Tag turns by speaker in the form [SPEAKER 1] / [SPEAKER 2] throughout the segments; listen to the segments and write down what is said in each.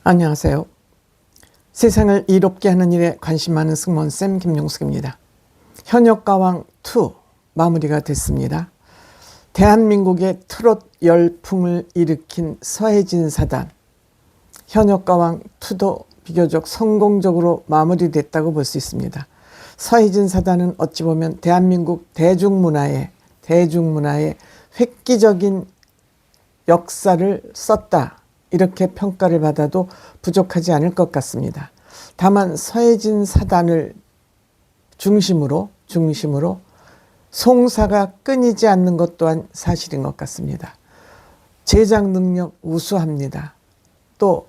[SPEAKER 1] 안녕하세요. 세상을 이롭게 하는 일에 관심 많은 승무원쌤 김용숙입니다. 현역가왕2 마무리가 됐습니다. 대한민국의 트롯 열풍을 일으킨 서혜진 사단, 현역가왕2도 비교적 성공적으로 마무리됐다고 볼 수 있습니다. 서혜진 사단은 어찌 보면 대한민국 대중문화에 획기적인 역사를 썼다, 이렇게 평가를 받아도 부족하지 않을 것 같습니다. 다만 서혜진 사단을 중심으로 송사가 끊이지 않는 것 또한 사실인 것 같습니다. 제작 능력 우수합니다. 또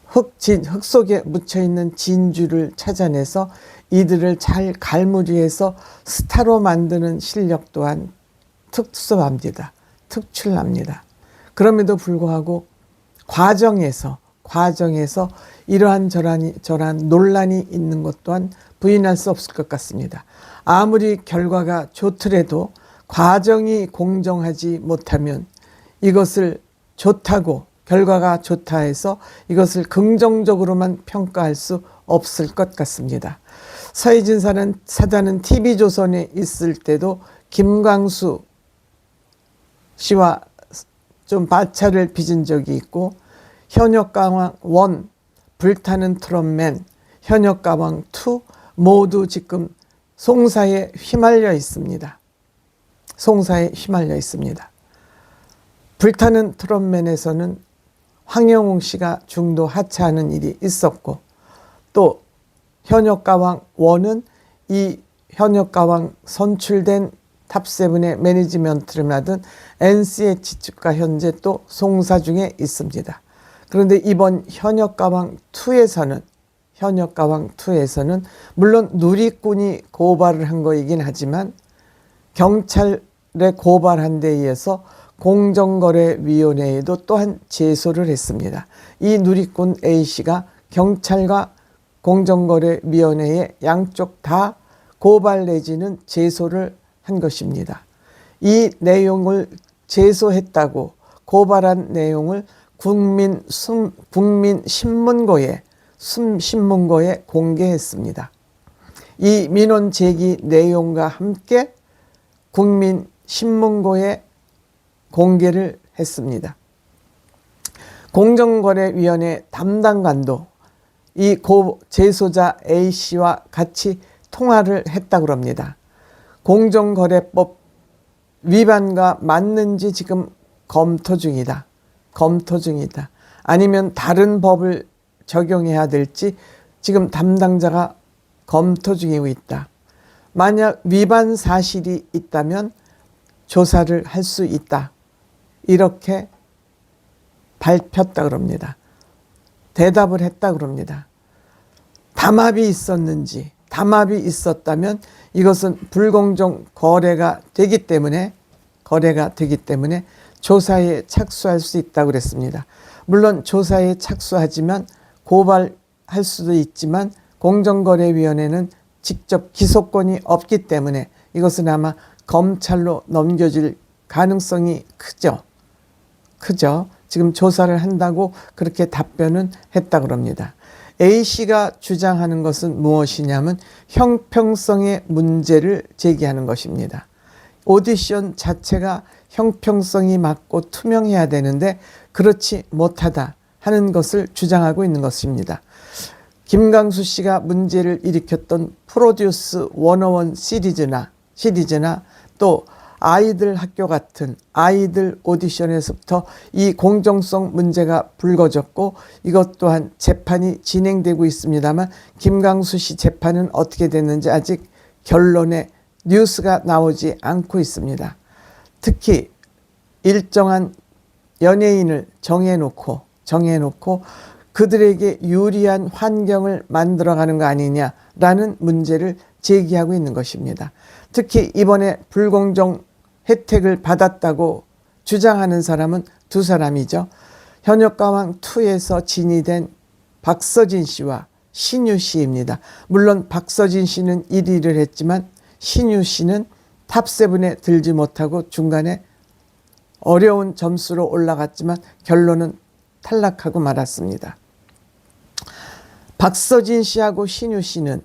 [SPEAKER 1] 흙 속에 묻혀있는 진주를 찾아내서 이들을 잘 갈무리해서 스타로 만드는 실력 또한 특수합니다. 특출납니다. 그럼에도 불구하고 과정에서 이러한 저러한 논란이 있는 것 또한 부인할 수 없을 것 같습니다. 아무리 결과가 좋더라도 과정이 공정하지 못하면 이것을 좋다고, 결과가 좋다 해서 이것을 긍정적으로만 평가할 수 없을 것 같습니다. 서혜진 사단은 TV조선에 있을 때도 김광수 씨와 좀 마찰을 빚은 적이 있고, 현역가왕1, 불타는 트롯맨, 현역가왕2 모두 지금 송사에 휘말려 있습니다. 불타는 트롯맨에서는 황영웅 씨가 중도 하차하는 일이 있었고, 또 현역가왕1은 이 현역가왕 선출된 탑7의 매니지먼트를 맡은 NCH 측과 현재 또 송사 중에 있습니다. 그런데 이번 현역가왕2에서는 물론 누리꾼이 고발을 한 거이긴 하지만 경찰에 고발한 데 의해서 공정거래위원회에도 또한 제소를 했습니다. 이 누리꾼 A씨가 경찰과 공정거래위원회에 양쪽 다 고발 내지는 제소를 한 것입니다. 이 내용을 제소했다고 고발한 내용을 국민신문고에 공개했습니다. 이 민원 제기 내용과 함께 국민신문고에 공개를 했습니다. 공정거래위원회 담당관도 이 제소자 A씨와 같이 통화를 했다고 합니다. 공정거래법 위반과 맞는지 지금 검토 중이다. 아니면 다른 법을 적용해야 될지 지금 담당자가 검토 중이고 있다. 만약 위반 사실이 있다면 조사를 할 수 있다. 이렇게 밝혔다고 합니다. 대답을 했다고 합니다. 담합이 있었다면 이것은 불공정 거래가 되기 때문에 조사에 착수할 수 있다고 그랬습니다. 물론 조사에 착수하지만 고발할 수도 있지만 공정거래위원회는 직접 기소권이 없기 때문에 이것은 아마 검찰로 넘겨질 가능성이 크죠. 지금 조사를 한다고 그렇게 답변은 했다고 합니다. A씨가 주장하는 것은 무엇이냐면 형평성의 문제를 제기하는 것입니다. 오디션 자체가 형평성이 맞고 투명해야 되는데 그렇지 못하다 하는 것을 주장하고 있는 것입니다. 김광수 씨가 문제를 일으켰던 프로듀스 101 시리즈나 또 아이들 학교 같은 아이들 오디션에서부터 이 공정성 문제가 불거졌고 이것 또한 재판이 진행되고 있습니다만 김광수 씨 재판은 어떻게 됐는지 아직 결론의 뉴스가 나오지 않고 있습니다. 특히 일정한 연예인을 정해놓고 그들에게 유리한 환경을 만들어가는 거 아니냐라는 문제를 제기하고 있는 것입니다. 특히 이번에 불공정 혜택을 받았다고 주장하는 사람은 두 사람이죠. 현역가왕2에서 진이된 박서진 씨와 신유 씨입니다. 물론 박서진 씨는 1위를 했지만 신유 씨는 탑7에 들지 못하고 중간에 어려운 점수로 올라갔지만 결론은 탈락하고 말았습니다. 박서진 씨하고 신유 씨는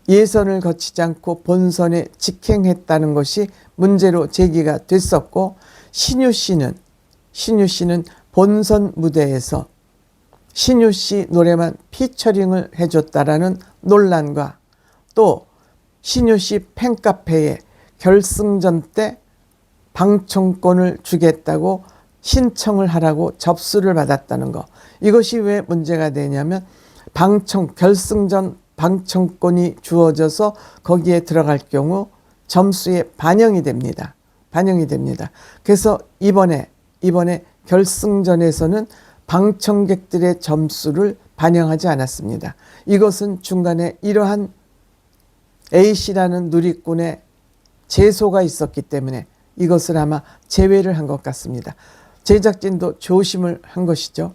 [SPEAKER 1] 예선을 거치지 않고 본선에 직행했다는 것이 문제로 제기가 됐었고, 신유 씨는 본선 무대에서 신유 씨 노래만 피처링을 해줬다라는 논란과, 또 신유 씨 팬카페에 결승전 때 방청권을 주겠다고 신청을 하라고 접수를 받았다는 거, 이것이 왜 문제가 되냐면 결승전 방청권이 주어져서 거기에 들어갈 경우 점수에 반영이 됩니다. 그래서 이번에 결승전에서는 방청객들의 점수를 반영하지 않았습니다. 이것은 중간에 이러한 A씨라는 누리꾼의 제소가 있었기 때문에 이것을 아마 제외를 한 것 같습니다. 제작진도 조심을 한 것이죠.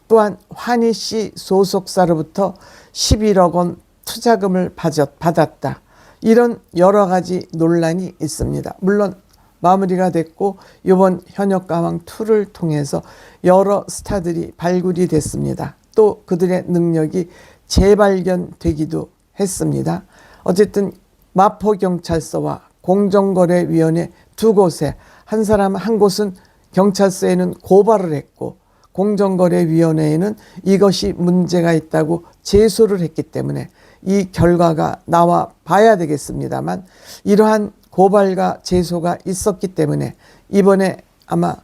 [SPEAKER 1] 또한 환희 씨 소속사로부터 11억 원 투자금을 받았다. 이런 여러 가지 논란이 있습니다. 물론 마무리가 됐고 이번 현역가왕2를 통해서 여러 스타들이 발굴이 됐습니다. 또 그들의 능력이 재발견되기도 했습니다. 어쨌든 마포경찰서와 공정거래위원회 두 곳에 한 곳은 경찰서에는 고발을 했고 공정거래위원회에는 이것이 문제가 있다고 제소를 했기 때문에 이 결과가 나와 봐야 되겠습니다만, 이러한 고발과 제소가 있었기 때문에 이번에 아마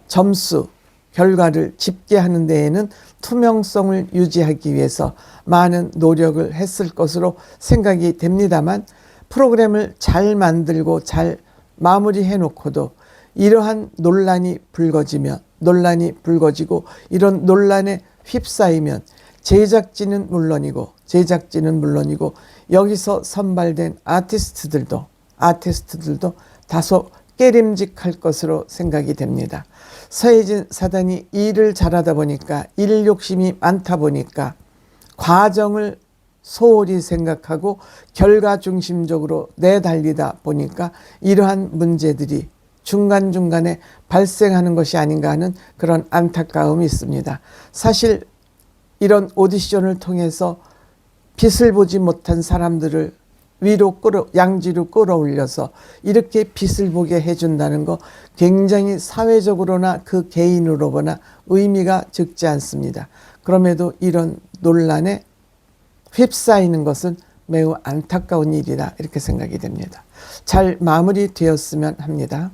[SPEAKER 1] 점수 결과를 집계하는 데에는 투명성을 유지하기 위해서 많은 노력을 했을 것으로 생각이 됩니다만, 프로그램을 잘 만들고 잘 마무리해 놓고도 이러한 논란이 불거지고 이런 논란에 휩싸이면 제작진은 물론이고 여기서 선발된 아티스트들도 다소 깨림직할 것으로 생각이 됩니다. 서혜진 사단이 일을 잘하다 보니까, 일 욕심이 많다 보니까 과정을 소홀히 생각하고 결과 중심적으로 내달리다 보니까 이러한 문제들이 중간중간에 발생하는 것이 아닌가 하는 그런 안타까움이 있습니다. 사실 이런 오디션을 통해서 빛을 보지 못한 사람들을 양지로 끌어올려서 이렇게 빛을 보게 해준다는 거 굉장히 사회적으로나 그 개인으로 보나 의미가 적지 않습니다. 그럼에도 이런 논란에 휩싸이는 것은 매우 안타까운 일이다, 이렇게 생각이 됩니다. 잘 마무리되었으면 합니다.